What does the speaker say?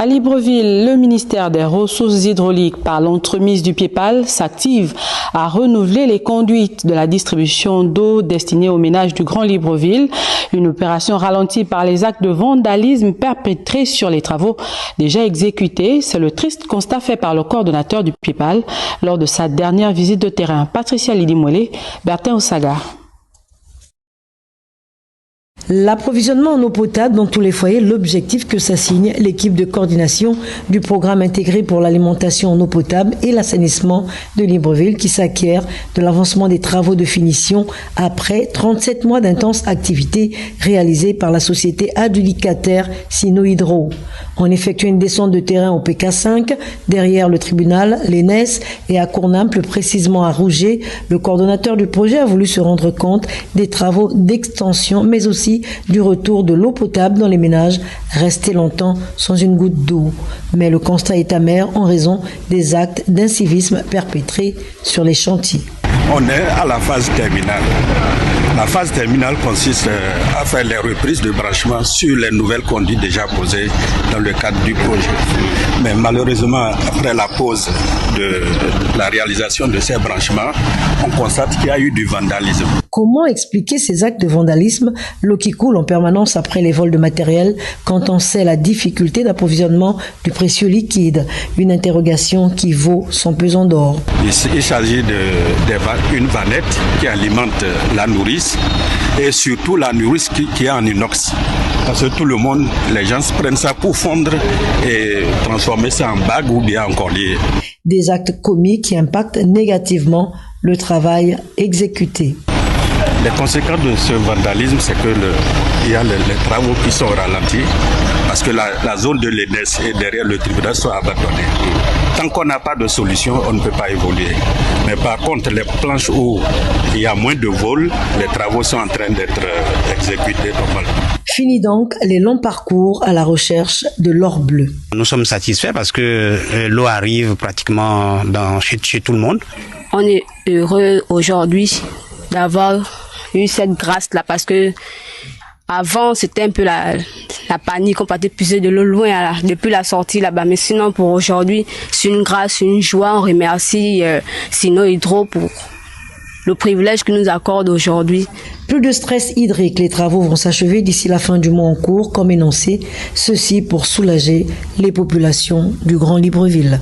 À Libreville, le ministère des Ressources hydrauliques, par l'entremise du PIEPAL, s'active à renouveler les conduites de la distribution d'eau destinée aux ménages du Grand Libreville. Une opération ralentie par les actes de vandalisme perpétrés sur les travaux déjà exécutés. C'est le triste constat fait par le coordonnateur du PIEPAL lors de sa dernière visite de terrain. Patricia Lidimouélé, Bertin Osaga. L'approvisionnement en eau potable dans tous les foyers, l'objectif que s'assigne l'équipe de coordination du programme intégré pour l'alimentation en eau potable et l'assainissement de Libreville qui s'acquiert de l'avancement des travaux de finition après 37 mois d'intenses activités réalisées par la société adjudicataire Sino-Hydro. On effectue une descente de terrain au PK5, derrière le tribunal, l'ENES et à Cournam, plus précisément à Rouget. Le coordonnateur du projet a voulu se rendre compte des travaux d'extension, mais aussi du retour de l'eau potable dans les ménages restés longtemps sans une goutte d'eau. Mais le constat est amer en raison des actes d'incivisme perpétrés sur les chantiers. On est à la phase terminale. La phase terminale consiste à faire les reprises de branchement sur les nouvelles conduites déjà posées dans le cadre du projet. Mais malheureusement, après la pause de la réalisation de ces branchements, on constate qu'il y a eu du vandalisme. Comment expliquer ces actes de vandalisme, l'eau qui coule en permanence après les vols de matériel, quand on sait la difficulté d'approvisionnement du précieux liquide? Une interrogation qui vaut son pesant d'or. Il s'agit d'une vanette qui alimente la nourrice et surtout la nourrice qui est en inox. Parce que tout le monde, les gens prennent ça pour fondre et transformer ça en bague ou bien en collier. Des actes commis qui impactent négativement le travail exécuté. Les conséquences de ce vandalisme, c'est qu'il y a les travaux qui sont ralentis parce que la zone de l'ENES et derrière le tribunal sont abandonnés. Tant qu'on n'a pas de solution, on ne peut pas évoluer. Mais par contre, les planches où il y a moins de vols, les travaux sont en train d'être exécutés normalement. Fini donc les longs parcours à la recherche de l'or bleu. Nous sommes satisfaits parce que l'eau arrive pratiquement chez tout le monde. On est heureux aujourd'hui d'avoir eu cette grâce-là parce que avant c'était un peu la panique, on partait puiser de l'eau loin depuis la sortie là-bas. Mais sinon pour aujourd'hui, c'est une grâce, une joie. On remercie Sino-Hydro pour le privilège qu'ils nous accordent aujourd'hui. Plus de stress hydrique, les travaux vont s'achever d'ici la fin du mois en cours, comme énoncé, ceci pour soulager les populations du Grand Libreville.